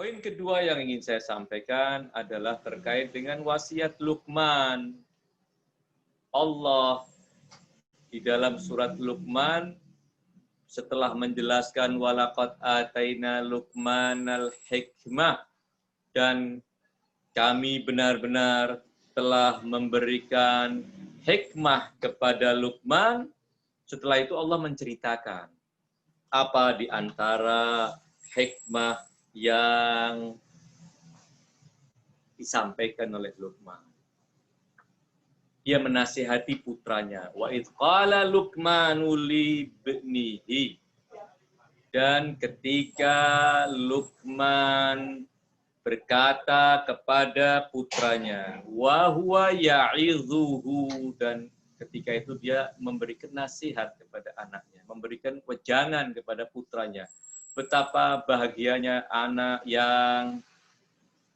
Poin kedua yang ingin saya sampaikan adalah terkait dengan wasiat Luqman. Allah di dalam surat Luqman setelah menjelaskan walaqad ataina Luqmanal hikmah dan kami benar-benar telah memberikan hikmah kepada Luqman. Setelah itu Allah menceritakan apa di antara hikmah yang disampaikan oleh Luqman. Dia menasihati putranya. Wa idh qala Luqmanu li ibnihi. Dan ketika Luqman berkata kepada putranya, wa huwa ya'idhuhu, dan ketika itu dia memberikan nasihat kepada anaknya, memberikan wejangan kepada putranya. Betapa bahagianya anak yang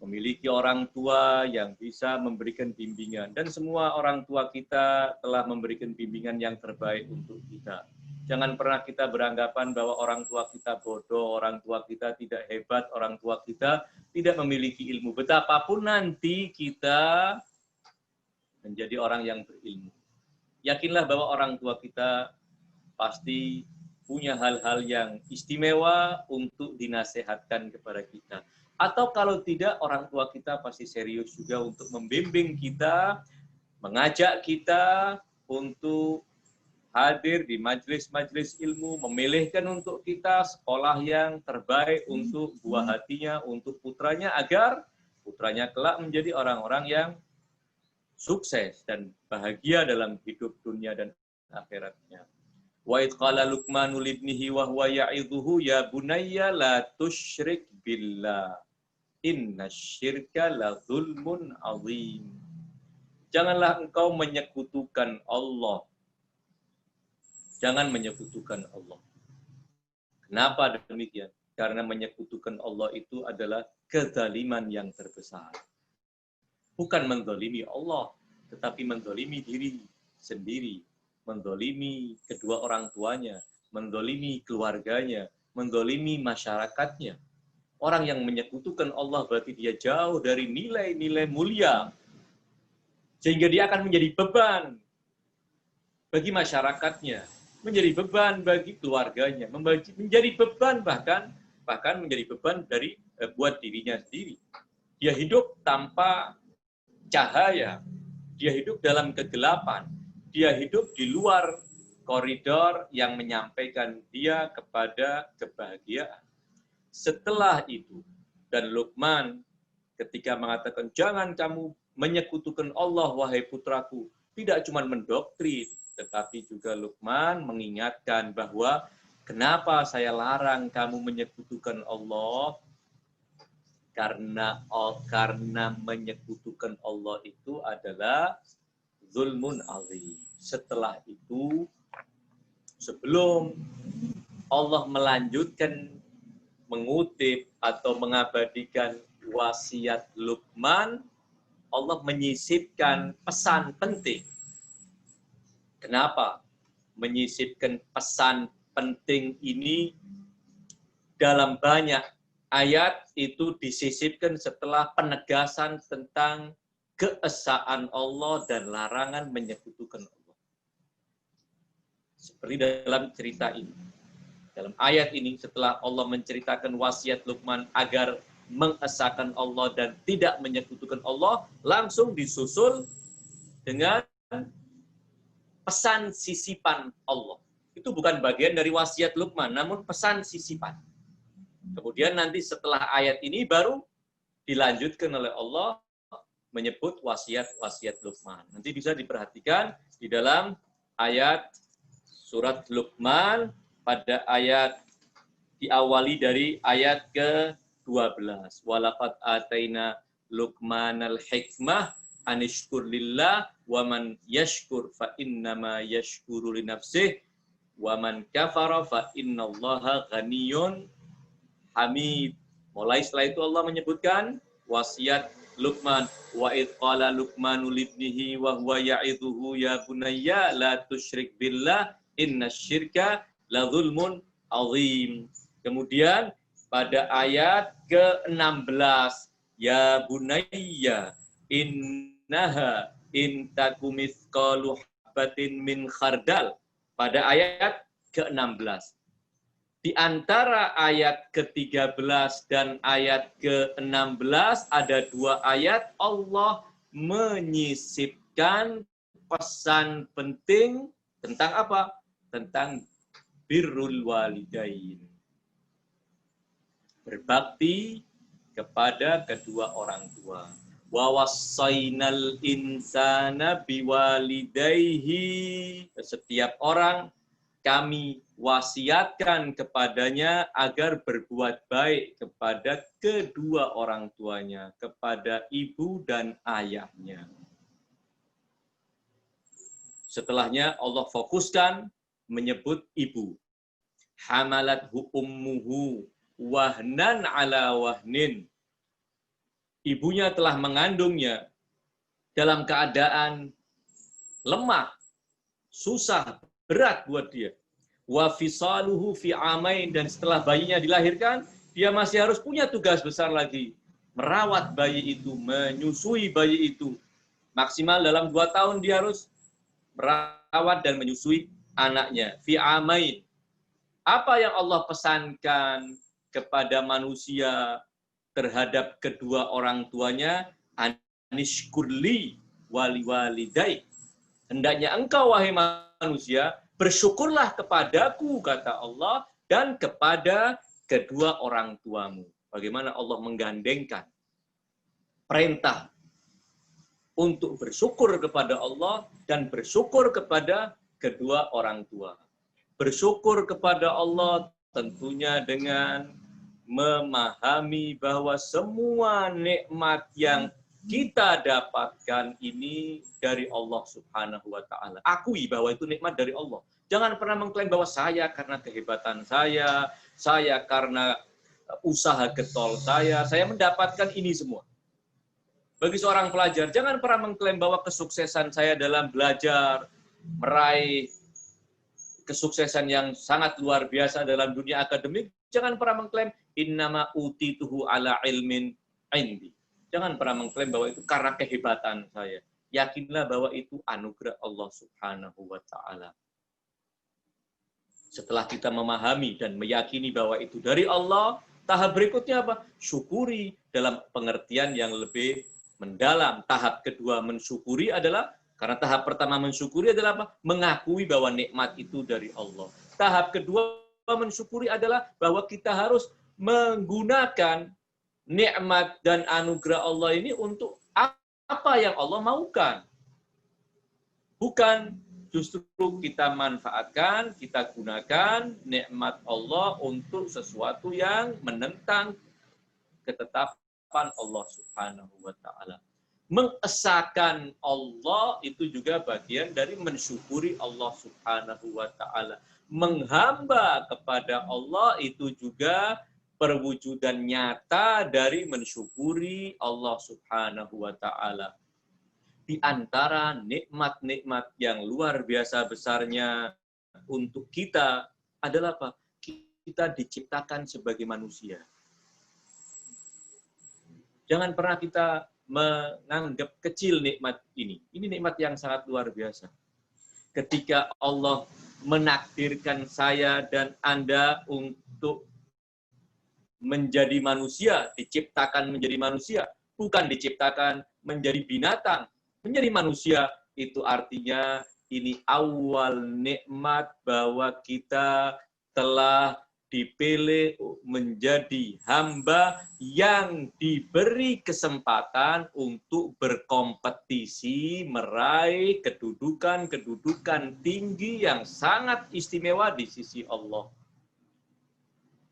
memiliki orang tua yang bisa memberikan bimbingan. Dan semua orang tua kita telah memberikan bimbingan yang terbaik untuk kita. Jangan pernah kita beranggapan bahwa orang tua kita bodoh, orang tua kita tidak hebat, orang tua kita tidak memiliki ilmu. Betapapun nanti kita menjadi orang yang berilmu. Yakinlah bahwa orang tua kita pasti punya hal-hal yang istimewa untuk dinasehatkan kepada kita. Atau kalau tidak, orang tua kita pasti serius juga untuk membimbing kita, mengajak kita untuk hadir di majelis-majelis ilmu, memilihkan untuk kita sekolah yang terbaik untuk buah hatinya, untuk putranya, agar putranya kelak menjadi orang-orang yang sukses dan bahagia dalam hidup dunia dan akhiratnya. Wa idh qala Luqmanu libnihi wa huwa ya'idhuhu ya bunayya la tusyrik billah. Innasyirka la zulmun azim. Janganlah engkau menyekutukan Allah. Jangan menyekutukan Allah. Kenapa demikian? Karena menyekutukan Allah itu adalah kezaliman yang terbesar. Bukan menzalimi Allah, tetapi menzalimi diri sendiri. Menzalimi kedua orang tuanya, menzalimi keluarganya, menzalimi masyarakatnya. Orang yang menyekutukan Allah berarti dia jauh dari nilai-nilai mulia. Sehingga dia akan menjadi beban bagi masyarakatnya, menjadi beban bagi keluarganya, menjadi beban bahkan menjadi beban dari buat dirinya sendiri. Dia hidup tanpa cahaya, dia hidup dalam kegelapan, dia hidup di luar koridor yang menyampaikan dia kepada kebahagiaan. Setelah itu, dan Luqman ketika mengatakan, jangan kamu menyekutukan Allah, wahai putraku, tidak cuma mendoktrin, tetapi juga Luqman mengingatkan bahwa kenapa saya larang kamu menyekutukan Allah? Karena menyekutukan Allah itu adalah zulmun azim. Setelah itu, sebelum Allah melanjutkan mengutip atau mengabadikan wasiat Luqman, Allah menyisipkan pesan penting. Kenapa menyisipkan pesan penting ini dalam banyak ayat? Itu disisipkan setelah penegasan tentang keesaan Allah dan larangan menyekutukan Allah. Seperti dalam cerita ini. Dalam ayat ini, setelah Allah menceritakan wasiat Luqman agar mengesahkan Allah dan tidak menyekutukan Allah, langsung disusul dengan pesan sisipan Allah. Itu bukan bagian dari wasiat Luqman, namun pesan sisipan. Kemudian nanti setelah ayat ini baru dilanjutkan oleh Allah menyebut wasiat-wasiat Luqman. Nanti bisa diperhatikan di dalam ayat surat Luqman, pada ayat diawali dari ayat ke-12. Walaqad ataina Luqmanal hikmah anishkur lillah wa man yashkur fa innama yashkuru li nafsih wa man kafara fa innallaha ghaniyyun hamid. Mulai setelah itu Allah menyebutkan wasiat Luqman. Wa idh qala Luqmanu libnihi wa huwa ya'idhuhu ya bunayya la tusyrik billah innasyirka la zulmun azim. Kemudian pada ayat ke-16. Ya bunayya innaha intaku mithqalu habatin min khardal. Pada ayat ke-16. Di antara ayat ke-13 dan ayat ke-16 ada 2 ayat Allah menyisipkan pesan penting tentang apa? Tentang birrul walidain. Berbakti kepada kedua orang tua. Wa wassainal insana biwalidayhi. Setiap orang kami wasiatkan kepadanya agar berbuat baik kepada kedua orang tuanya, kepada ibu dan ayahnya. Setelahnya Allah fokuskan menyebut ibu. Hamalathu ummuhu wahnan ala wahnin. Ibunya telah mengandungnya dalam keadaan lemah, susah, berat buat dia. Wa fisaluhu fi amain, dan setelah bayinya dilahirkan, dia masih harus punya tugas besar lagi. Merawat bayi itu, menyusui bayi itu. Maksimal dalam 2 tahun dia harus merawat dan menyusui anaknya. Fi amain. Apa yang Allah pesankan kepada manusia terhadap kedua orang tuanya? Anishkurli wali walidai. Hendaknya engkau, wahai manusia, bersyukurlah kepadaku, kata Allah, dan kepada kedua orang tuamu. Bagaimana Allah menggandengkan perintah untuk bersyukur kepada Allah dan bersyukur kepada kedua orang tua. Bersyukur kepada Allah tentunya dengan memahami bahwa semua nikmat yang kita dapatkan ini dari Allah Subhanahu wa Ta'ala. Akui bahwa itu nikmat dari Allah. Jangan pernah mengklaim bahwa saya karena kehebatan saya karena usaha getol saya mendapatkan ini semua. Bagi seorang pelajar, jangan pernah mengklaim bahwa kesuksesan saya dalam belajar, meraih kesuksesan yang sangat luar biasa dalam dunia akademik, jangan pernah mengklaim innama utituhu ala ilmin indi. Jangan pernah mengklaim bahwa itu karena kehebatan saya. Yakinlah bahwa itu anugerah Allah Subhanahu wa Ta'ala. Setelah kita memahami dan meyakini bahwa itu dari Allah, tahap berikutnya apa? Syukuri dalam pengertian yang lebih mendalam. Tahap kedua mensyukuri adalah, karena tahap pertama mensyukuri adalah apa? Mengakui bahwa nikmat itu dari Allah. Tahap kedua mensyukuri adalah bahwa kita harus menggunakan nikmat dan anugerah Allah ini untuk apa yang Allah maukan. Bukan justru kita manfaatkan, kita gunakan nikmat Allah untuk sesuatu yang menentang ketetapan Allah Subhanahu wa Ta'ala. Mengesahkan Allah itu juga bagian dari mensyukuri Allah Subhanahu wa Ta'ala. Menghamba kepada Allah itu juga perwujudan nyata dari mensyukuri Allah Subhanahu wa Ta'ala. Di antara nikmat-nikmat yang luar biasa besarnya untuk kita adalah apa? Kita diciptakan sebagai manusia. Jangan pernah kita menganggap kecil nikmat ini. Ini nikmat yang sangat luar biasa. Ketika Allah menakdirkan saya dan Anda untuk menjadi manusia, diciptakan menjadi manusia, bukan diciptakan menjadi binatang. Menjadi manusia itu artinya ini awal nikmat bahwa kita telah dipilih menjadi hamba yang diberi kesempatan untuk berkompetisi meraih kedudukan tinggi yang sangat istimewa di sisi Allah.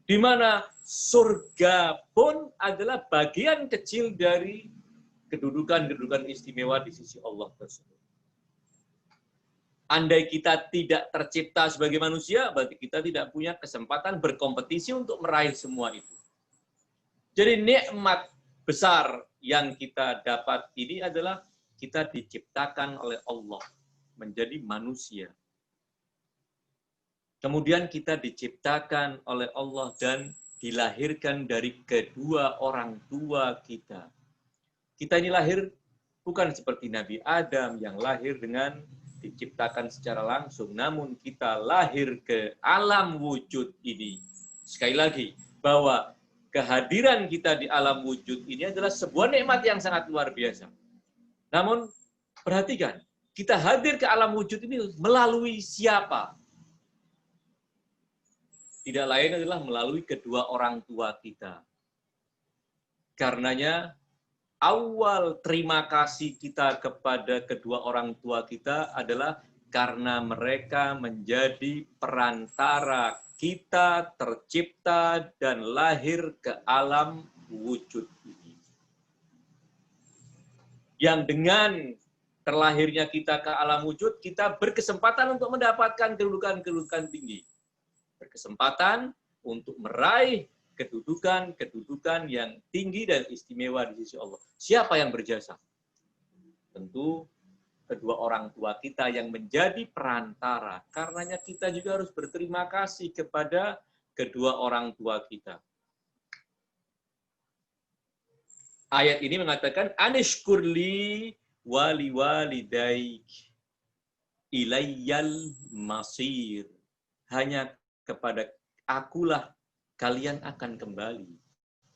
Di mana surga pun adalah bagian kecil dari kedudukan istimewa di sisi Allah tersebut. Andai kita tidak tercipta sebagai manusia, berarti kita tidak punya kesempatan berkompetisi untuk meraih semua itu. Jadi nikmat besar yang kita dapat ini adalah kita diciptakan oleh Allah menjadi manusia. Kemudian kita diciptakan oleh Allah dan dilahirkan dari kedua orang tua kita. Kita ini lahir bukan seperti Nabi Adam yang lahir dengan diciptakan secara langsung, namun kita lahir ke alam wujud ini. Sekali lagi, bahwa kehadiran kita di alam wujud ini adalah sebuah nikmat yang sangat luar biasa. Namun, perhatikan, kita hadir ke alam wujud ini melalui siapa? Tidak lain adalah melalui kedua orang tua kita. Karenanya, awal terima kasih kita kepada kedua orang tua kita adalah karena mereka menjadi perantara kita tercipta dan lahir ke alam wujud ini. Yang dengan terlahirnya kita ke alam wujud, kita berkesempatan untuk mendapatkan kedudukan-kedudukan tinggi. Berkesempatan untuk meraih kedudukan yang tinggi dan istimewa di sisi Allah. Siapa yang berjasa? Tentu kedua orang tua kita yang menjadi perantara. Karenanya kita juga harus berterima kasih kepada kedua orang tua kita. Ayat ini mengatakan, Anishkurli wali walidaik ilayyal masir. Hanya kepada akulah kalian akan kembali.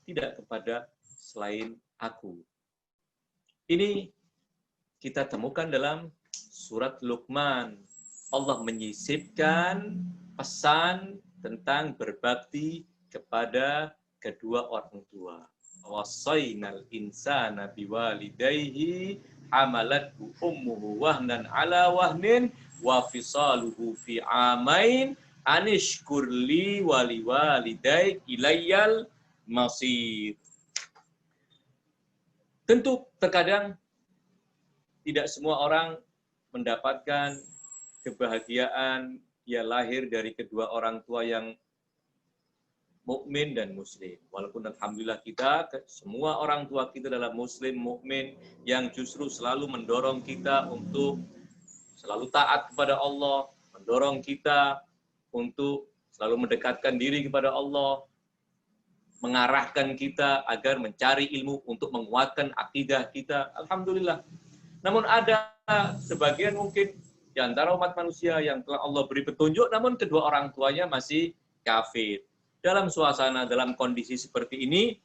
Tidak kepada selain aku. Ini kita temukan dalam surat Luqman. Allah menyisipkan pesan tentang berbakti kepada kedua orang tua. Wassaynal insana biwalidayhi hamalathu ummuhu wahnan ala wahnin wa fisaluhu fi amain anishkurli wali walidaik ilayyal masir. Tentu terkadang tidak semua orang mendapatkan kebahagiaan dia lahir dari kedua orang tua yang mukmin dan muslim. Walaupun alhamdulillah kita, semua orang tua kita adalah muslim, mukmin yang justru selalu mendorong kita untuk selalu taat kepada Allah, mendorong kita untuk selalu mendekatkan diri kepada Allah, mengarahkan kita agar mencari ilmu untuk menguatkan akidah kita. Alhamdulillah. Namun ada sebagian mungkin di antara umat manusia yang telah Allah beri petunjuk, namun kedua orang tuanya masih kafir. Dalam suasana, dalam kondisi seperti ini,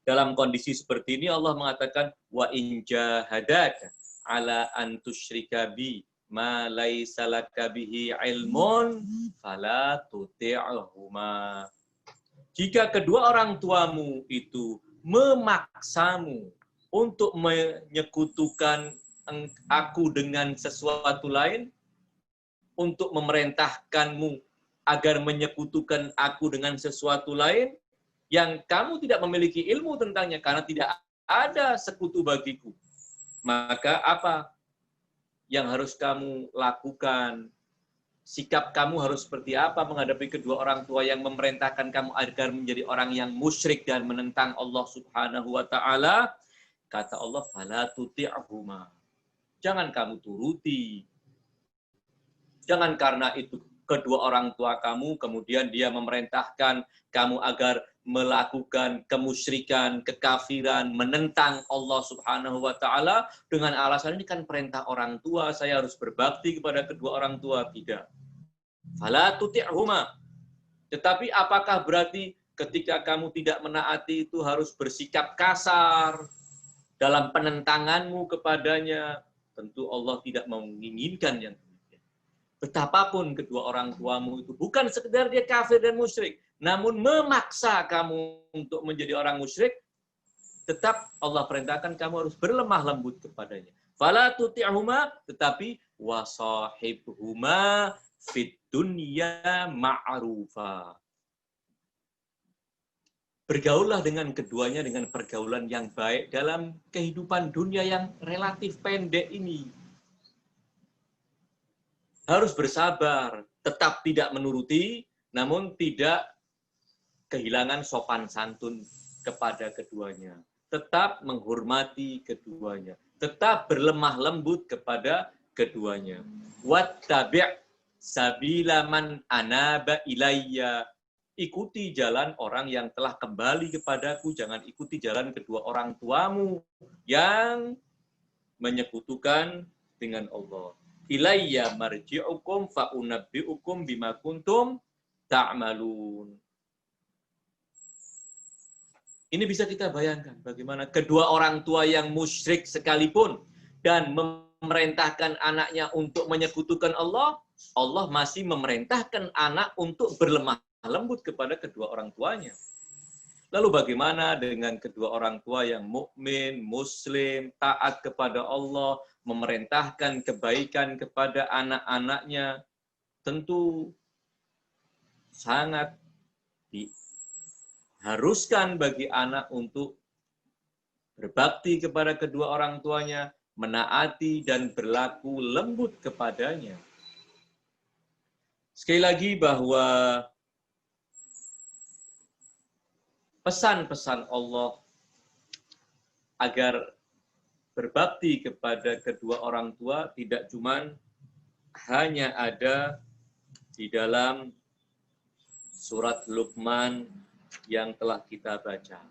Allah mengatakan, wa in jahadaka ala an tusyrika bi ma laisa laka bihi ilmun fala tuti'huma. Jika kedua orang tuamu itu memaksamu untuk menyekutukan aku dengan sesuatu lain, untuk memerintahkanmu agar menyekutukan aku dengan sesuatu lain, yang kamu tidak memiliki ilmu tentangnya, karena tidak ada sekutu bagiku. Maka apa yang harus kamu lakukan? Sikap kamu harus seperti apa menghadapi kedua orang tua yang memerintahkan kamu agar menjadi orang yang musyrik dan menentang Allah Subhanahu wa Ta'ala? Kata Allah, fala tuti'huma. Jangan kamu turuti. Jangan karena itu kedua orang tua kamu kemudian dia memerintahkan kamu agar melakukan kemusyrikan, kekafiran, menentang Allah Subhanahu wa Ta'ala dengan alasan ini kan perintah orang tua, saya harus berbakti kepada kedua orang tua. Tidak. Fala tuti'huma. Tetapi apakah berarti ketika kamu tidak menaati itu harus bersikap kasar dalam penentanganmu kepadanya? Tentu Allah tidak menginginkan yang demikian. Betapapun kedua orang tuamu itu bukan sekedar dia kafir dan musyrik, namun memaksa kamu untuk menjadi orang musyrik, tetap Allah perintahkan kamu harus berlemah lembut kepadanya. Fala tuti'huma, tetapi wasahibhuma fid dunya ma'rufa. Bergaullah dengan keduanya dengan pergaulan yang baik dalam kehidupan dunia yang relatif pendek ini. Harus bersabar, tetap tidak menuruti, namun tidak kehilangan sopan santun kepada keduanya. Tetap menghormati keduanya. Tetap berlemah lembut kepada keduanya. Wattabi' sabila man anaba ilayya. ikuti jalan orang yang telah kembali kepadaku, jangan ikuti jalan kedua orang tuamu yang menyekutukan dengan Allah. Ilayya marji'ukum fa'unabbi'ukum bima kuntum ta'malun. Ini bisa kita bayangkan bagaimana kedua orang tua yang musyrik sekalipun dan memerintahkan anaknya untuk menyekutukan Allah, Allah masih memerintahkan anak untuk berlemah lembut kepada kedua orang tuanya. Lalu bagaimana dengan kedua orang tua yang mukmin, muslim, taat kepada Allah, memerintahkan kebaikan kepada anak-anaknya? Tentu sangat diharuskan bagi anak untuk berbakti kepada kedua orang tuanya, menaati dan berlaku lembut kepadanya. Sekali lagi bahwa pesan-pesan Allah agar berbakti kepada kedua orang tua tidak cuma hanya ada di dalam surat Luqman yang telah kita baca.